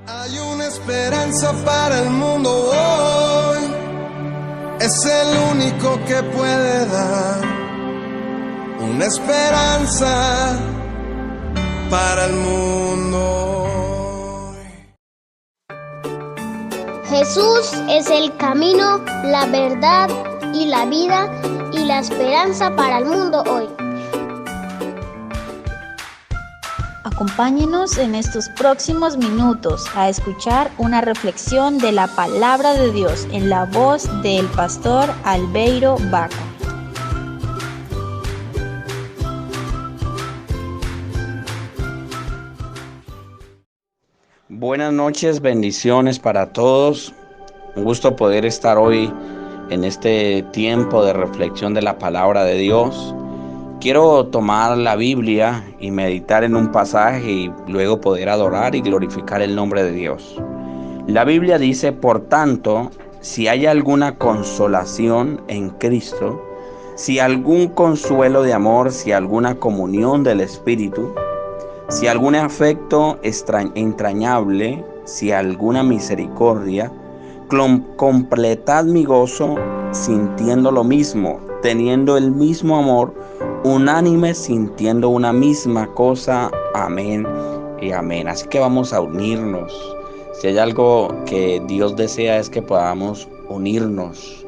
Hay una esperanza para el mundo hoy, es el único que puede dar una esperanza para el mundo hoy. Jesús es el camino, la verdad y la vida y la esperanza para el mundo hoy. Acompáñenos en estos próximos minutos a escuchar una reflexión de la palabra de Dios en la voz del pastor Albeiro Vaca. Buenas noches, bendiciones para todos. Un gusto poder estar hoy en este tiempo de reflexión de la palabra de Dios. Quiero tomar la Biblia y meditar en un pasaje y luego poder adorar y glorificar el nombre de Dios. La Biblia dice, por tanto, si hay alguna consolación en Cristo, si algún consuelo de amor, si alguna comunión del Espíritu, si algún afecto entrañable, si alguna misericordia, completad mi gozo sintiendo lo mismo, teniendo el mismo amor, unánime, sintiendo una misma cosa. Amén y amén. Así que vamos a unirnos. Si hay algo que Dios desea es que podamos unirnos.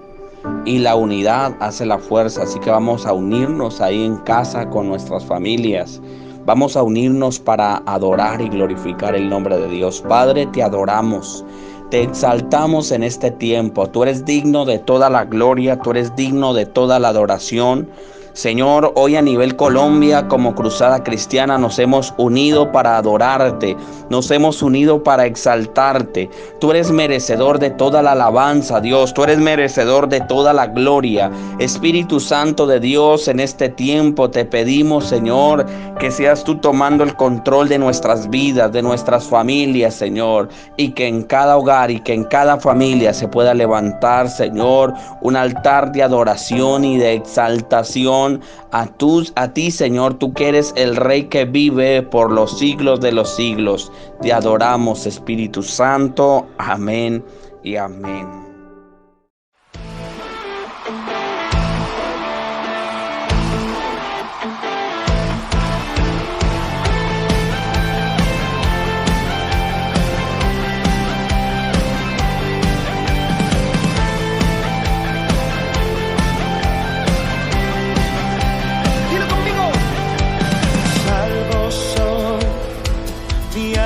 Y la unidad hace la fuerza. Así que vamos a unirnos ahí en casa con nuestras familias. Vamos a unirnos para adorar y glorificar el nombre de Dios. Padre, te adoramos. Te exaltamos en este tiempo. Tú eres digno de toda la gloria, tú eres digno de toda la adoración. Señor, hoy a nivel Colombia, como Cruzada Cristiana, nos hemos unido para adorarte, nos hemos unido para exaltarte. Tú eres merecedor de toda la alabanza, Dios, tú eres merecedor de toda la gloria. Espíritu Santo de Dios, en este tiempo te pedimos, Señor, que seas tú tomando el control de nuestras vidas, de nuestras familias, Señor, y que en cada hogar y que en cada familia se pueda levantar, Señor, un altar de adoración y de exaltación a ti, Señor, tú que eres el Rey que vive por los siglos de los siglos. Te adoramos, Espíritu Santo. Amén y amén.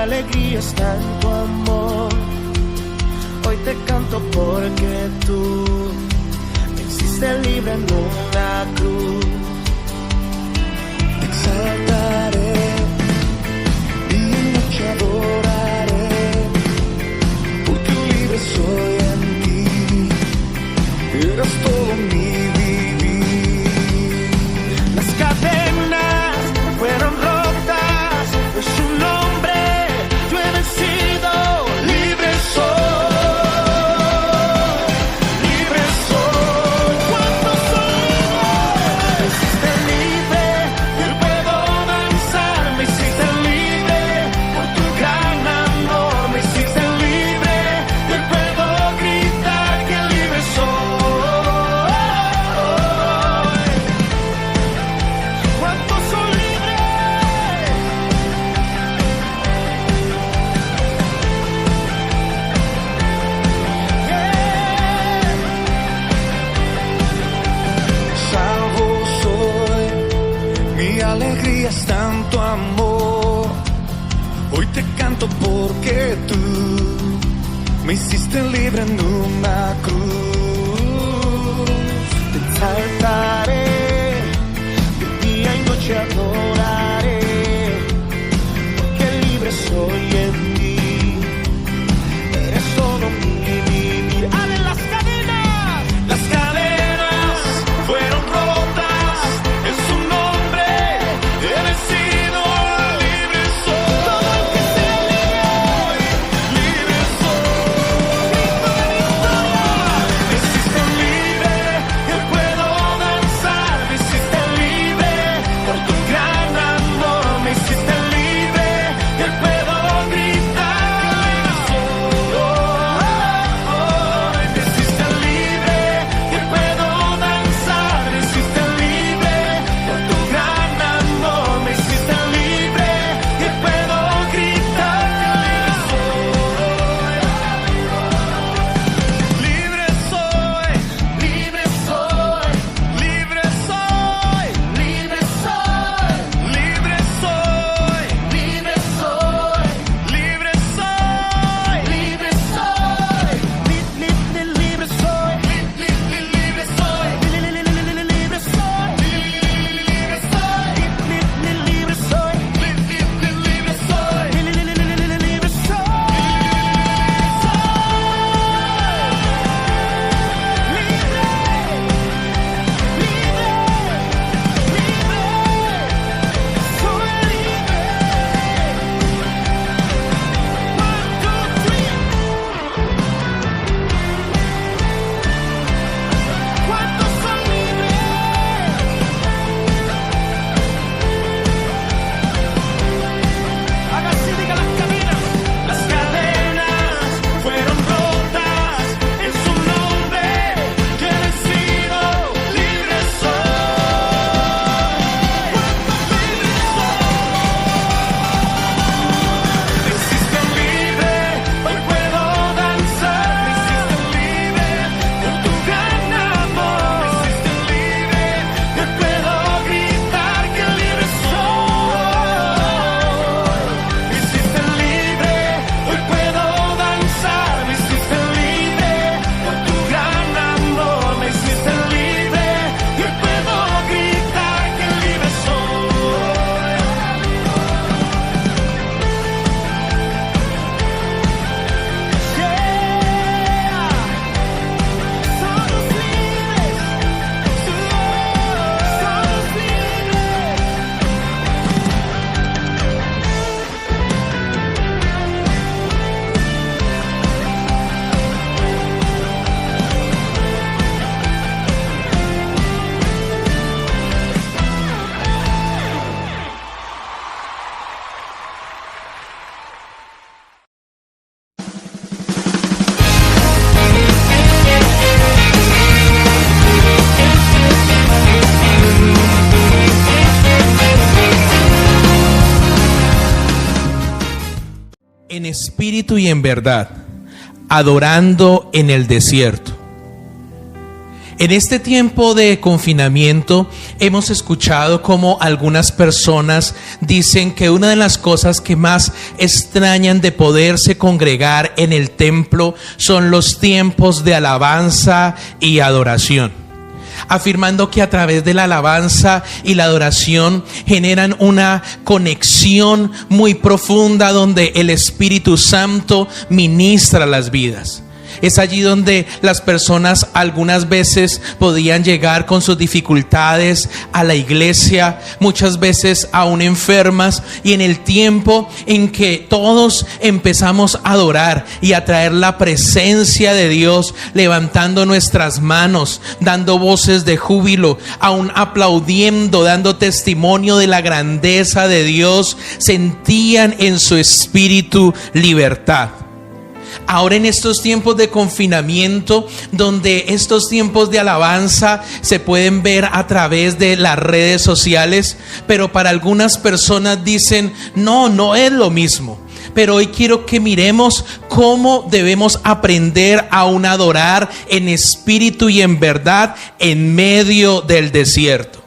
Alegría está en tu amor. Hoy te canto porque tú me hiciste libre en una cruz. Te exaltaré y mucho adoraré, porque libre soy en ti. Eres todo mi vivir. Las cadenas fueron rotas de su nombre. Alegría está en tu amor. Hoy te canto porque tú me hiciste libre en una cruz. Te exaltaré, de día y noche adoraré, porque libre soy en ti. Eres todo mi vivir. ¡Ale, las cadenas! Las cadenas fueron rotas en su nombre. He vencido, libre soy. Todo el que sea libre soy. Grito de victoria. Me hiciste libre, que puedo danzar. espíritu y en verdad, adorando en el desierto. En este tiempo de confinamiento hemos escuchado cómo algunas personas dicen que una de las cosas que más extrañan de poderse congregar en el templo son los tiempos de alabanza y adoración, afirmando que a través de la alabanza y la adoración generan una conexión muy profunda donde el Espíritu Santo ministra las vidas. Es allí donde las personas algunas veces podían llegar con sus dificultades a la iglesia, muchas veces aún enfermas, y en el tiempo en que todos empezamos a adorar y a traer la presencia de Dios, levantando nuestras manos, dando voces de júbilo, aún aplaudiendo, dando testimonio de la grandeza de Dios, sentían en su espíritu libertad. Ahora en estos tiempos de confinamiento, donde estos tiempos de alabanza se pueden ver a través de las redes sociales, pero para algunas personas dicen, no es lo mismo. Pero hoy quiero que miremos cómo debemos aprender a adorar en espíritu y en verdad en medio del desierto.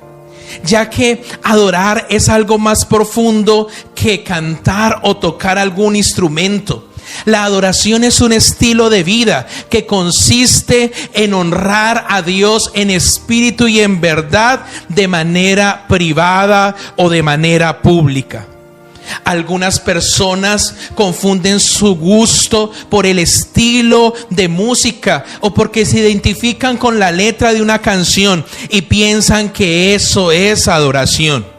Ya que adorar es algo más profundo que cantar o tocar algún instrumento. La adoración es un estilo de vida que consiste en honrar a Dios en espíritu y en verdad, de manera privada o de manera pública. Algunas personas confunden su gusto por el estilo de música o porque se identifican con la letra de una canción y piensan que eso es adoración.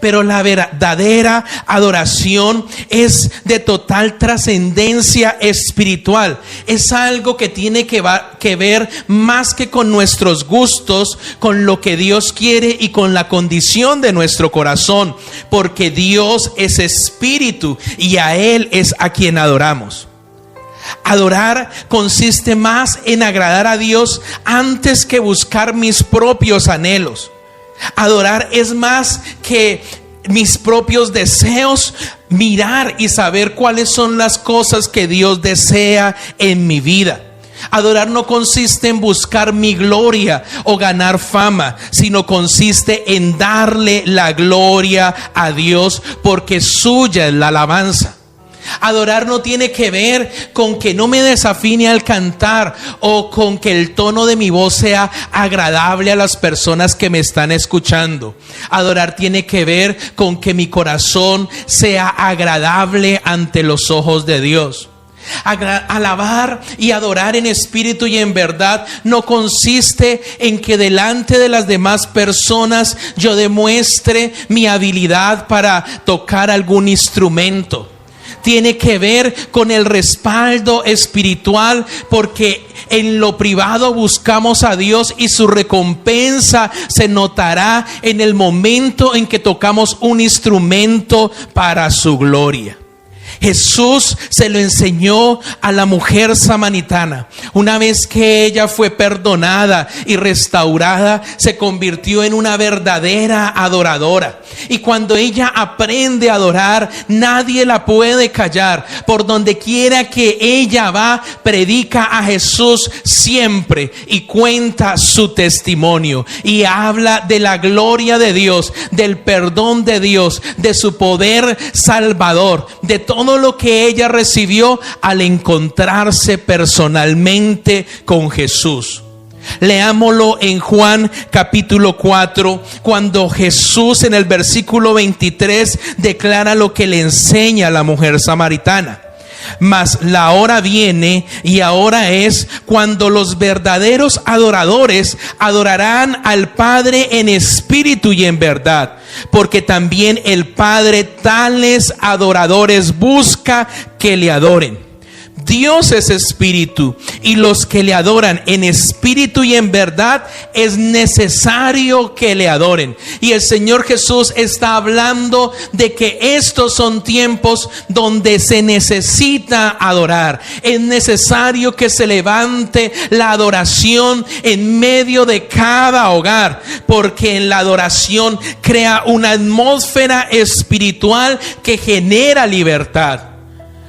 Pero la verdadera adoración es de total trascendencia espiritual. Es algo que tiene que ver más que con nuestros gustos, con lo que Dios quiere y con la condición de nuestro corazón. Porque Dios es espíritu y a Él es a quien adoramos. Adorar consiste más en agradar a Dios antes que buscar mis propios anhelos. Adorar es más que mis propios deseos, mirar y saber cuáles son las cosas que Dios desea en mi vida. Adorar no consiste en buscar mi gloria o ganar fama, sino consiste en darle la gloria a Dios, porque suya es la alabanza. Adorar no tiene que ver con que no me desafine al cantar o con que el tono de mi voz sea agradable a las personas que me están escuchando. Adorar tiene que ver con que mi corazón sea agradable ante los ojos de Dios. Alabar y adorar en espíritu y en verdad no consiste en que delante de las demás personas yo demuestre mi habilidad para tocar algún instrumento. Tiene que ver con el respaldo espiritual, porque en lo privado buscamos a Dios y su recompensa se notará en el momento en que tocamos un instrumento para su gloria. Jesús se lo enseñó a la mujer samaritana. Una vez que ella fue perdonada y restaurada, se convirtió en una verdadera adoradora. Y cuando ella aprende a adorar, nadie la puede callar. Por donde quiera que ella va, predica a Jesús siempre y cuenta su testimonio. Y habla de la gloria de Dios, del perdón de Dios, de su poder salvador, de todo lo que ella recibió al encontrarse personalmente con Jesús. Leámoslo en Juan capítulo 4, cuando Jesús en el versículo 23 declara lo que le enseña a la mujer samaritana. Mas la hora viene y ahora es cuando los verdaderos adoradores adorarán al Padre en espíritu y en verdad, porque también el Padre tales adoradores busca que le adoren. Dios es espíritu, y los que le adoran en espíritu y en verdad es necesario que le adoren. Y el Señor Jesús está hablando de que estos son tiempos donde se necesita adorar. Es necesario que se levante la adoración en medio de cada hogar, porque en la adoración crea una atmósfera espiritual que genera libertad.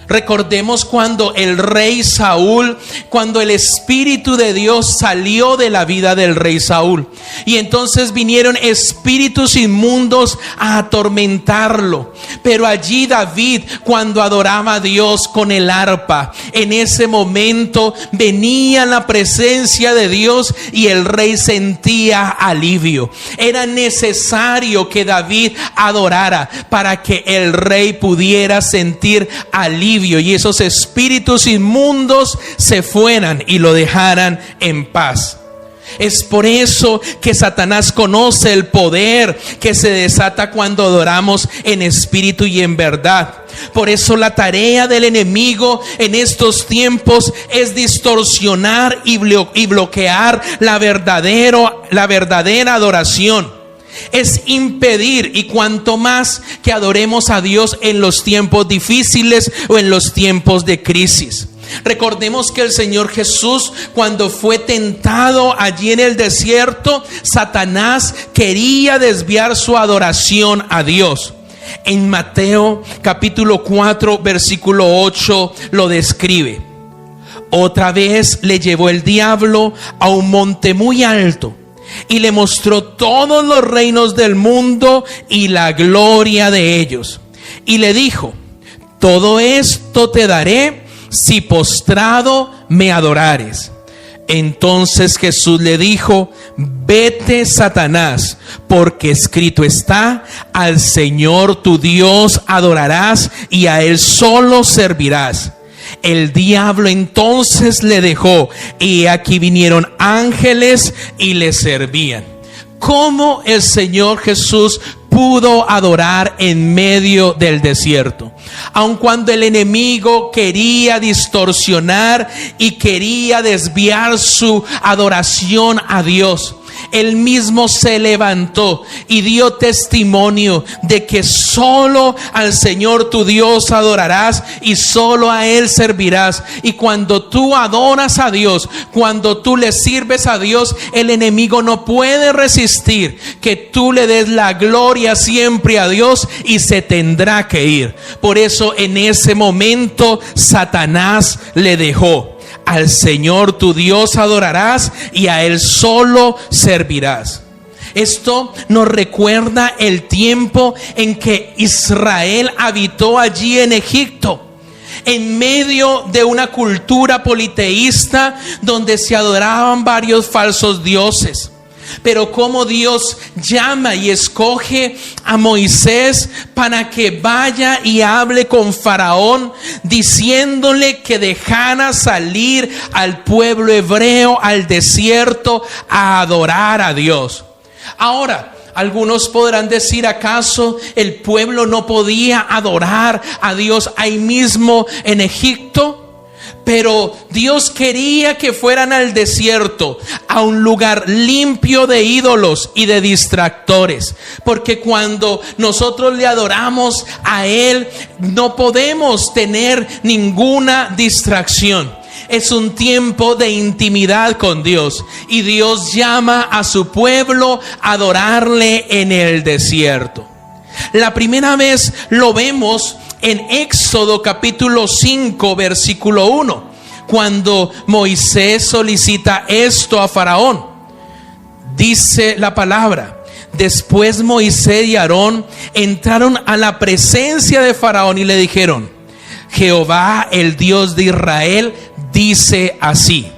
Recordemos cuando el rey Saúl, cuando el Espíritu de Dios salió de la vida del rey Saúl, y entonces vinieron espíritus inmundos a atormentarlo. Pero allí David, cuando adoraba a Dios con el arpa, en ese momento venía la presencia de Dios y el rey sentía alivio. Era necesario que David adorara para que el rey pudiera sentir alivio y esos espíritus inmundos se fueran y lo dejaran en paz. Es por eso que Satanás conoce el poder que se desata cuando adoramos en espíritu y en verdad. Por eso la tarea del enemigo en estos tiempos es distorsionar y bloquear la verdadera adoración. Es impedir, y cuanto más, que adoremos a Dios en los tiempos difíciles o en los tiempos de crisis. Recordemos que el Señor Jesús, cuando fue tentado allí en el desierto, Satanás quería desviar su adoración a Dios. En Mateo capítulo 4 versículo 8 lo describe. Otra vez le llevó el diablo a un monte muy alto y le mostró todos los reinos del mundo y la gloria de ellos. Y le dijo: todo esto te daré si postrado me adorares. Entonces Jesús le dijo: vete, Satanás, porque escrito está: al Señor tu Dios adorarás y a Él solo servirás. El diablo entonces le dejó, y aquí vinieron ángeles y le servían. ¿Cómo el Señor Jesús pudo adorar en medio del desierto? Aun cuando el enemigo quería distorsionar y quería desviar su adoración a Dios, Él mismo se levantó y dio testimonio de que solo al Señor tu Dios adorarás y solo a Él servirás. Y cuando tú adoras a Dios, cuando tú le sirves a Dios, el enemigo no puede resistir que tú le des la gloria siempre a Dios, y se tendrá que ir. Por eso en ese momento Satanás le dejó. Al Señor tu Dios adorarás y a Él solo servirás. Esto nos recuerda el tiempo en que Israel habitó allí en Egipto, en medio de una cultura politeísta donde se adoraban varios falsos dioses. Pero como Dios llama y escoge a Moisés para que vaya y hable con Faraón, diciéndole que dejara salir al pueblo hebreo al desierto a adorar a Dios. Ahora, algunos podrán decir: ¿acaso el pueblo no podía adorar a Dios ahí mismo en Egipto? Pero Dios quería que fueran al desierto, a un lugar limpio de ídolos y de distractores, porque cuando nosotros le adoramos a Él, no podemos tener ninguna distracción. Es un tiempo de intimidad con Dios, y Dios llama a su pueblo a adorarle en el desierto. La primera vez lo vemos en Éxodo capítulo 5 versículo 1, cuando Moisés solicita esto a Faraón. Dice la palabra: después Moisés y Aarón entraron a la presencia de Faraón y le dijeron: Jehová, el Dios de Israel, dice así: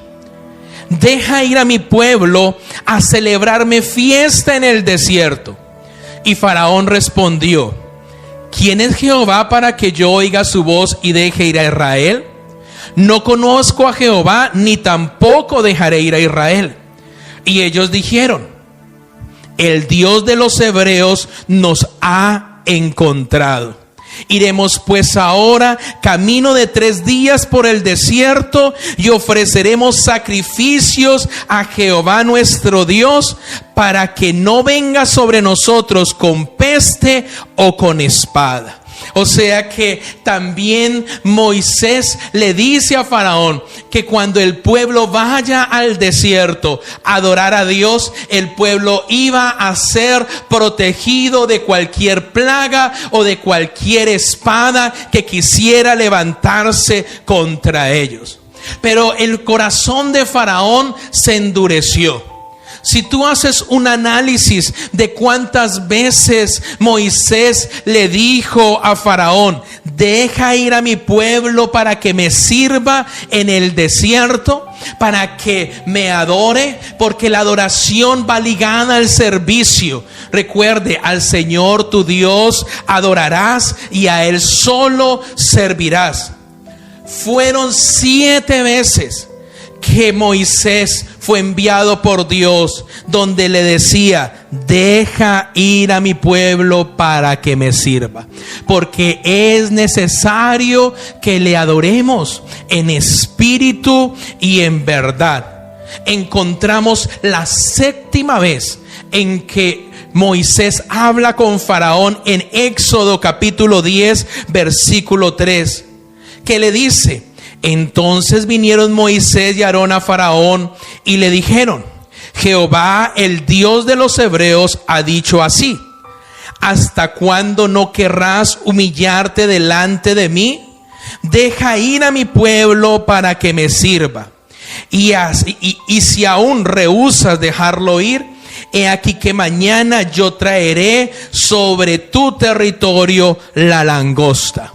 deja ir a mi pueblo a celebrarme fiesta en el desierto. Y Faraón respondió: ¿quién es Jehová para que yo oiga su voz y deje ir a Israel? No conozco a Jehová, ni tampoco dejaré ir a Israel. Y ellos dijeron: el Dios de los hebreos nos ha encontrado. Iremos pues ahora camino de 3 días por el desierto y ofreceremos sacrificios a Jehová nuestro Dios, para que no venga sobre nosotros con peste o con espada. O sea que también Moisés le dice a Faraón que cuando el pueblo vaya al desierto a adorar a Dios, el pueblo iba a ser protegido de cualquier plaga o de cualquier espada que quisiera levantarse contra ellos. Pero el corazón de Faraón se endureció. Si tú haces un análisis de cuántas veces Moisés le dijo a Faraón: deja ir a mi pueblo para que me sirva en el desierto, para que me adore, porque la adoración va ligada al servicio. Recuerde, al Señor tu Dios adorarás y a Él solo servirás. Fueron 7 veces que Moisés fue enviado por Dios, donde le decía: deja ir a mi pueblo para que me sirva, porque es necesario que le adoremos en espíritu y en verdad. Encontramos la 7ª vez en que Moisés habla con Faraón en Éxodo capítulo 10 versículo 3, que le dice: entonces vinieron Moisés y Aarón a Faraón y le dijeron: Jehová, el Dios de los hebreos, ha dicho así: ¿hasta cuándo no querrás humillarte delante de mí? Deja ir a mi pueblo para que me sirva. Y si aún rehusas dejarlo ir, he aquí que mañana yo traeré sobre tu territorio la langosta.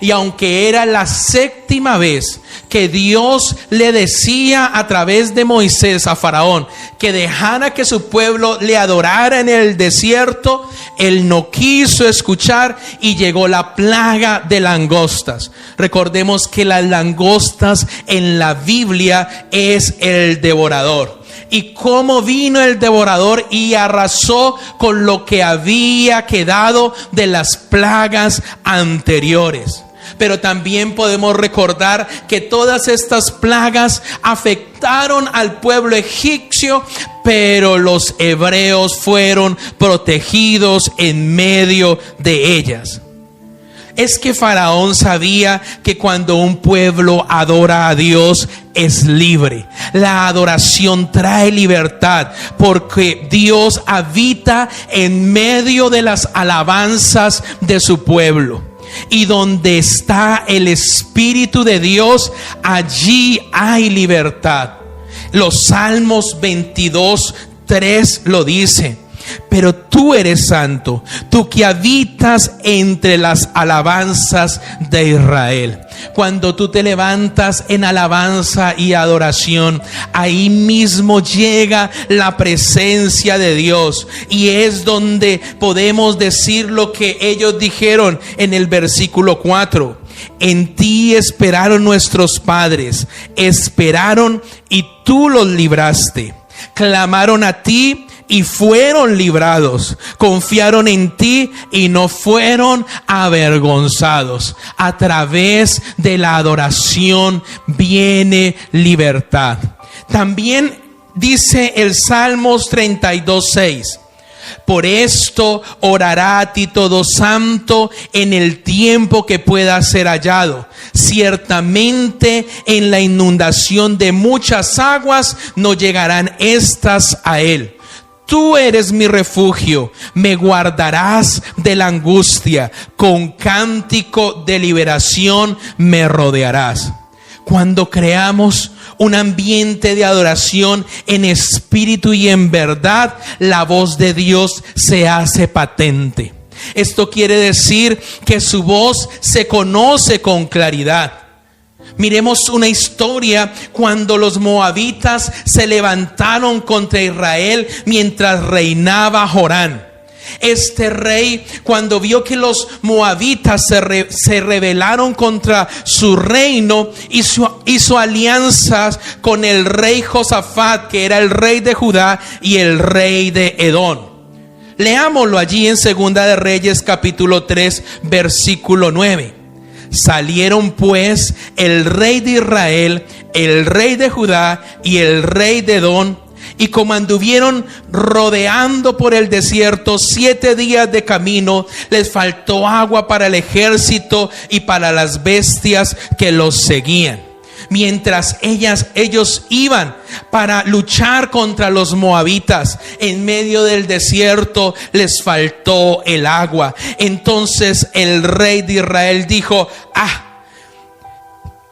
Y aunque era la 7ª vez que Dios le decía a través de Moisés a Faraón que dejara que su pueblo le adorara en el desierto, él no quiso escuchar y llegó la plaga de langostas. Recordemos que las langostas en la Biblia es el devorador. Y cómo vino el devorador y arrasó con lo que había quedado de las plagas anteriores. Pero también podemos recordar que todas estas plagas afectaron al pueblo egipcio, pero los hebreos fueron protegidos en medio de ellas. Es que Faraón sabía que cuando un pueblo adora a Dios es libre. La adoración trae libertad, porque Dios habita en medio de las alabanzas de su pueblo. Y donde está el Espíritu de Dios, allí hay libertad. Los Salmos 22:3 lo dice: pero tú eres santo, tú que habitas entre las alabanzas de Israel. Cuando tú te levantas en alabanza y adoración, ahí mismo llega la presencia de Dios, y es donde podemos decir lo que ellos dijeron en el versículo 4: en ti esperaron nuestros padres, esperaron y tú los libraste. Clamaron a ti y fueron librados. Confiaron en ti y no fueron avergonzados. A través de la adoración viene libertad. También dice el Salmos 32:6: por esto orará a ti todo santo en el tiempo que pueda ser hallado. Ciertamente en la inundación de muchas aguas no llegarán estas a él. Tú eres mi refugio, me guardarás de la angustia, con cántico de liberación me rodearás. Cuando creamos un ambiente de adoración en espíritu y en verdad, la voz de Dios se hace patente. Esto quiere decir que su voz se conoce con claridad. Miremos una historia cuando los moabitas se levantaron contra Israel mientras reinaba Jorán. Este rey, cuando vio que los moabitas se rebelaron contra su reino, hizo alianzas con el rey Josafat, que era el rey de Judá, y el rey de Edom. Leámoslo allí en Segunda de Reyes capítulo 3 versículo 9. Salieron pues el rey de Israel, el rey de Judá y el rey de Edom, Y como anduvieron rodeando por el desierto 7 días de camino, les faltó agua para el ejército y para las bestias que los seguían. Mientras ellos iban para luchar contra los moabitas, en medio del desierto les faltó el agua. Entonces el rey de Israel dijo: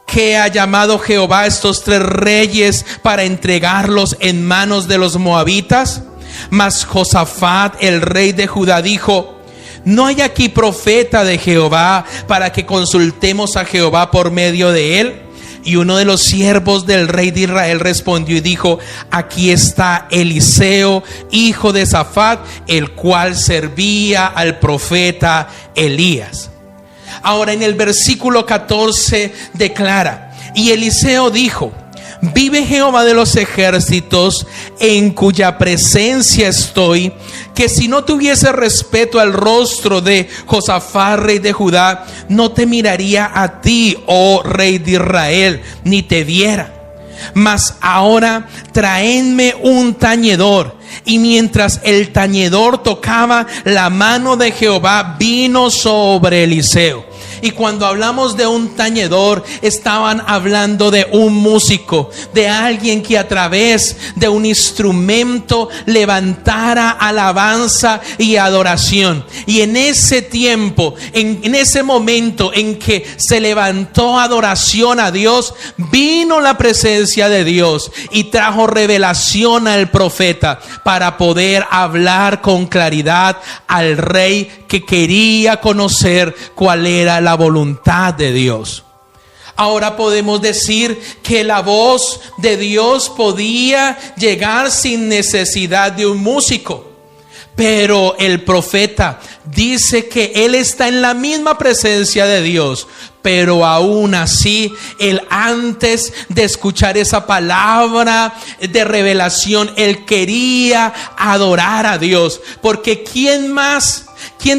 ¿qué ha llamado Jehová a estos 3 reyes para entregarlos en manos de los moabitas? Mas Josafat, el rey de Judá, dijo: ¿no hay aquí profeta de Jehová para que consultemos a Jehová por medio de él? Y uno de los siervos del rey de Israel respondió y dijo: aquí está Eliseo, hijo de Safat, el cual servía al profeta Elías. Ahora en el versículo 14 declara: y Eliseo dijo: vive Jehová de los ejércitos, en cuya presencia estoy, que si no tuviese respeto al rostro de Josafat, rey de Judá, no te miraría a ti, oh rey de Israel, ni te viera. Mas ahora traedme un tañedor. Y mientras el tañedor tocaba, la mano de Jehová vino sobre Eliseo. Y cuando hablamos de un tañedor, estaban hablando de un músico, de alguien que a través de un instrumento levantara alabanza y adoración. Y en ese tiempo, en ese momento en que se levantó adoración a Dios, vino la presencia de Dios y trajo revelación al profeta para poder hablar con claridad al rey que quería conocer cuál era la voluntad de Dios. Ahora podemos decir que la voz de Dios podía llegar sin necesidad de un músico. Pero el profeta dice que él está en la misma presencia de Dios. Pero aún así, él, antes de escuchar esa palabra de revelación, él quería adorar a Dios. Porque ¿quién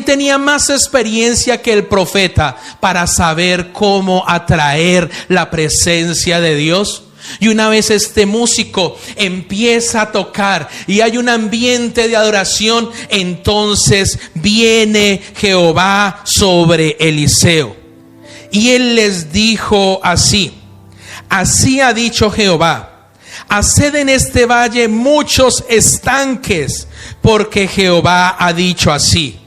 tenía más experiencia que el profeta para saber cómo atraer la presencia de Dios? Y una vez este músico empieza a tocar y hay un ambiente de adoración, entonces viene Jehová sobre Eliseo. Y él les dijo así: así ha dicho Jehová, haced en este valle muchos estanques, porque Jehová ha dicho así: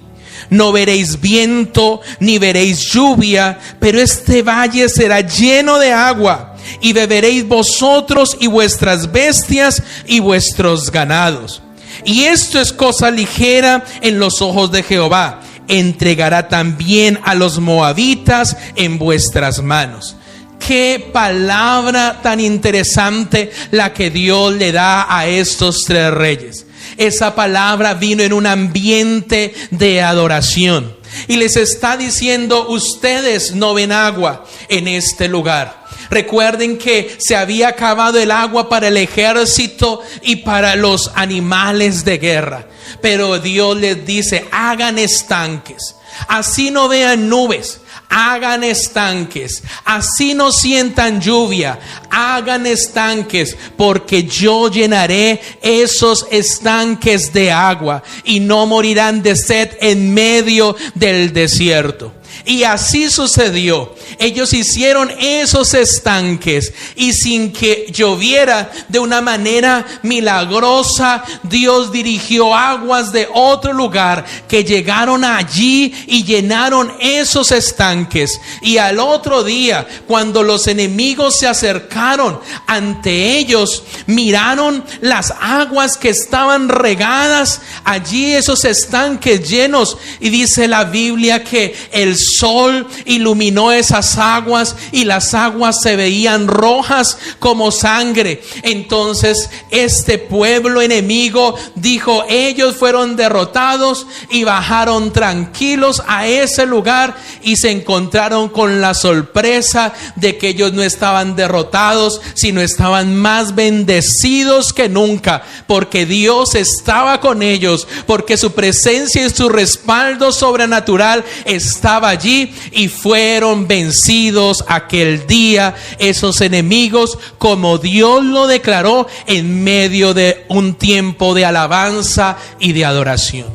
no veréis viento ni veréis lluvia, pero este valle será lleno de agua, y beberéis vosotros y vuestras bestias y vuestros ganados. Y esto es cosa ligera en los ojos de Jehová. Entregará también a los moabitas en vuestras manos. Qué palabra tan interesante la que Dios le da a estos 3 reyes. Esa palabra vino en un ambiente de adoración y les está diciendo: ustedes no ven agua en este lugar. Recuerden que se había acabado el agua para el ejército y para los animales de guerra. Pero Dios les dice: hagan estanques. Así no vean nubes, hagan estanques. Así no sientan lluvia, hagan estanques, porque yo llenaré esos estanques de agua y no morirán de sed en medio del desierto. Y así sucedió. Ellos hicieron esos estanques y sin que lloviera, de una manera milagrosa, Dios dirigió aguas de otro lugar que llegaron allí y llenaron esos estanques. Y al otro día, cuando los enemigos se acercaron ante ellos, miraron las aguas que estaban regadas allí, esos estanques llenos. Y dice la Biblia que el sol iluminó esas aguas y las aguas se veían rojas como sangre. Entonces este pueblo enemigo dijo: ellos fueron derrotados, y bajaron tranquilos a ese lugar y se encontraron con la sorpresa de que ellos no estaban derrotados, sino estaban más bendecidos que nunca, porque Dios estaba con ellos, porque su presencia y su respaldo sobrenatural estaba allí. allí y fueron vencidos aquel día esos enemigos, como Dios lo declaró en medio de un tiempo de alabanza y de adoración.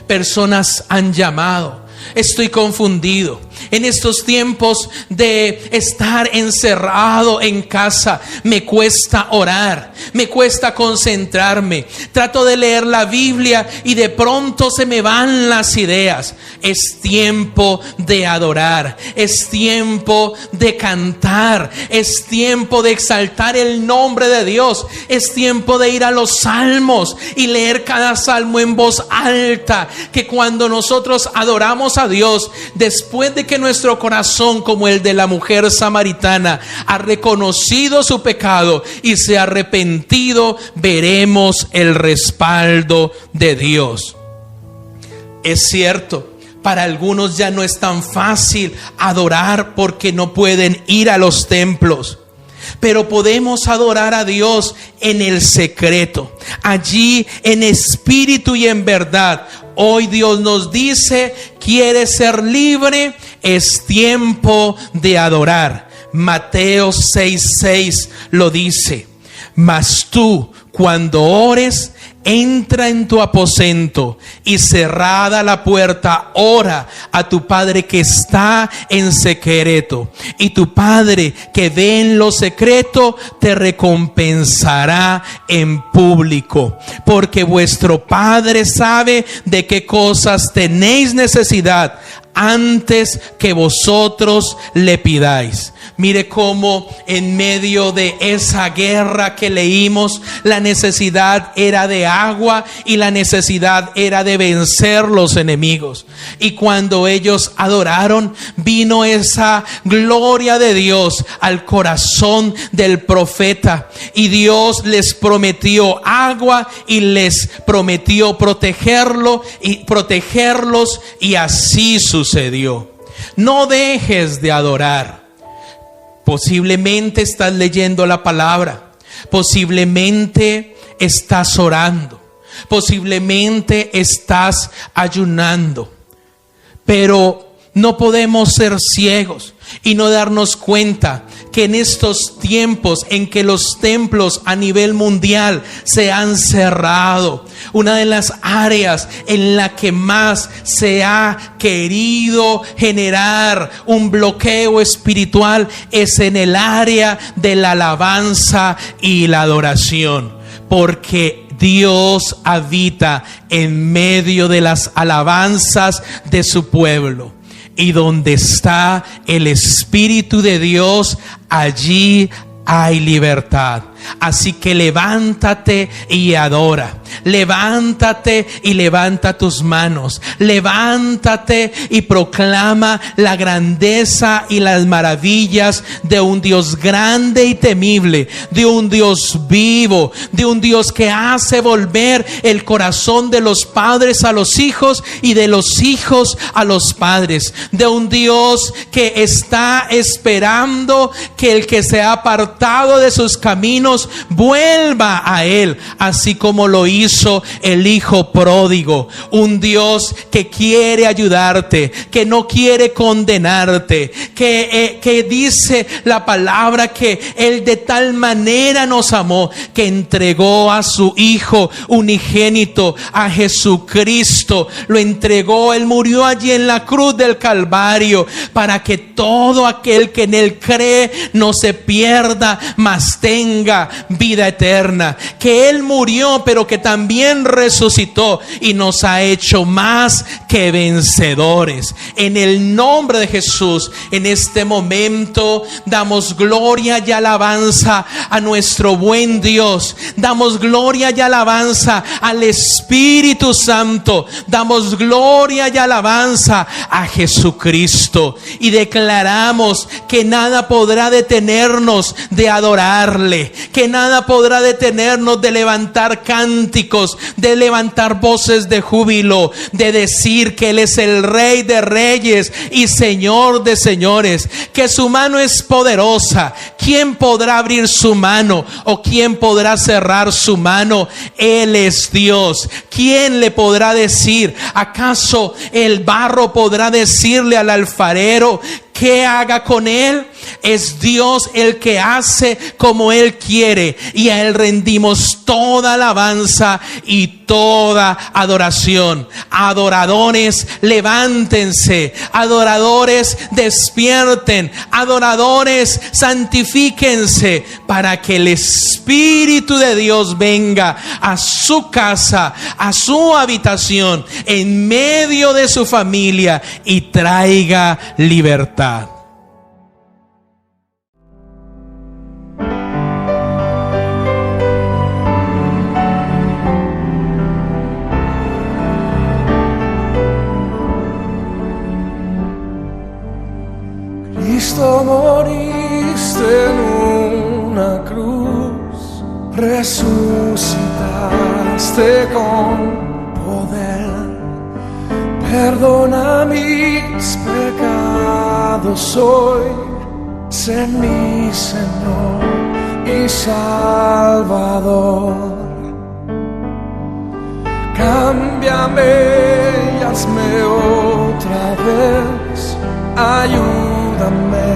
Personas han llamado: estoy confundido. En estos tiempos de estar encerrado en casa, me cuesta orar, me cuesta concentrarme. Trato de leer la Biblia y de pronto se me van las ideas. Es tiempo de adorar, es tiempo de cantar, es tiempo de exaltar el nombre de Dios, es tiempo de ir a los salmos y leer cada salmo en voz alta. Que cuando nosotros adoramos a Dios, después de que nuestro corazón, como el de la mujer samaritana, ha reconocido su pecado y se ha arrepentido, veremos el respaldo de Dios. Es cierto, para algunos ya no es tan fácil adorar porque no pueden ir a los templos. Pero podemos adorar a Dios en el secreto, allí en espíritu y en verdad. Hoy Dios nos dice: ¿quieres ser libre? Es tiempo de adorar. Mateo 6:6 lo dice: mas tú, cuando ores, entra en tu aposento y cerrada la puerta, ora a tu Padre que está en secreto, y tu Padre que ve en lo secreto te recompensará en público, porque vuestro Padre sabe de qué cosas tenéis necesidad antes que vosotros le pidáis. Mire cómo en medio de esa guerra que leímos, la necesidad era de agua y la necesidad era de vencer los enemigos. Y cuando ellos adoraron, vino esa gloria de Dios al corazón del profeta, y Dios les prometió agua y les prometió protegerlos, y así sucedió. No dejes de adorar. Posiblemente estás leyendo la palabra, posiblemente estás orando, posiblemente estás ayunando, pero no podemos ser ciegos y no darnos cuenta que en estos tiempos en que los templos a nivel mundial se han cerrado, una de las áreas en la que más se ha querido generar un bloqueo espiritual es en el área de la alabanza y la adoración, porque Dios habita en medio de las alabanzas de su pueblo. Y donde está el Espíritu de Dios, allí hay libertad. Así que levántate y adora. Levántate y levanta tus manos. Levántate y proclama la grandeza y las maravillas de un Dios grande y temible, de un Dios vivo, de un Dios que hace volver el corazón de los padres a los hijos y de los hijos a los padres, de un Dios que está esperando que el que se ha apartado de sus caminos vuelva a Él, así como lo hizo el hijo pródigo. Un Dios que quiere ayudarte, que no quiere condenarte, que dice la palabra que Él de tal manera nos amó que entregó a su Hijo unigénito, a Jesucristo. Lo entregó, Él murió allí en la cruz del Calvario para que todo aquel que en Él cree no se pierda, mas tenga vida eterna. Que Él murió, pero que también resucitó y nos ha hecho más que vencedores. En el nombre de Jesús, en este momento damos gloria y alabanza a nuestro buen Dios. Damos gloria y alabanza al Espíritu Santo. Damos gloria y alabanza a Jesucristo. Y declaramos que nada podrá detenernos de adorarle, que nada podrá detenernos de levantar cánticos, de levantar voces de júbilo, de decir que Él es el Rey de reyes y Señor de señores, que su mano es poderosa. ¿Quién podrá abrir su mano o quién podrá cerrar su mano? Él es Dios. ¿Quién le podrá decir? ¿Acaso el barro podrá decirle al alfarero qué haga con él? Es Dios el que hace como Él quiere, y a Él rendimos toda alabanza y toda adoración. Adoradores, levántense. Adoradores, despierten. Adoradores, santifíquense, para que el Espíritu de Dios venga a su casa, a su habitación, en medio de su familia, y traiga libertad. Cristo, moriste en una cruz, resucitaste con poder. Perdona mis pecados hoy, sé mi Señor y Salvador. Cámbiame y hazme otra vez, ayúdame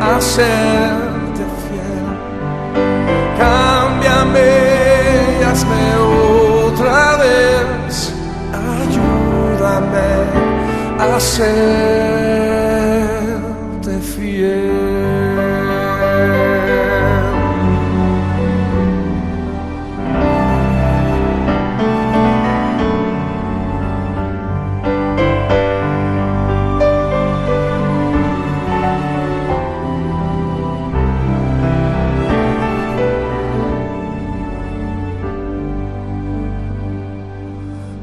a serte fiel. Cámbiame y hazme otra vez, ayúdame a serte fiel.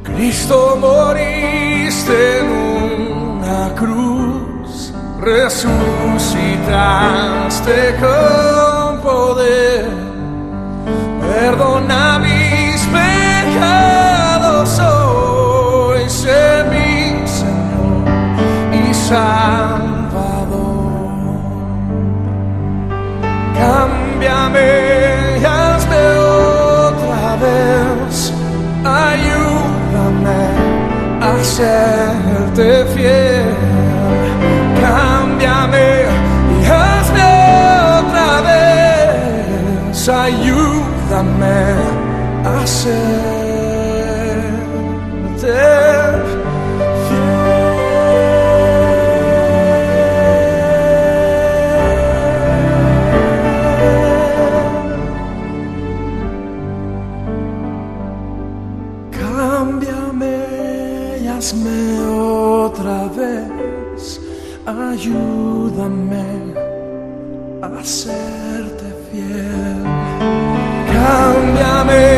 Cristo, moriste en una cruz, resucitaste con poder. Perdona mis pecados hoy, sé mi Señor y Salvador. Cámbiame y hazme otra vez, ayúdame a serte fiel. Cámbiame y hazme otra vez, ayúdame a serte hazme otra vez, ayúdame a serte fiel. Cámbiame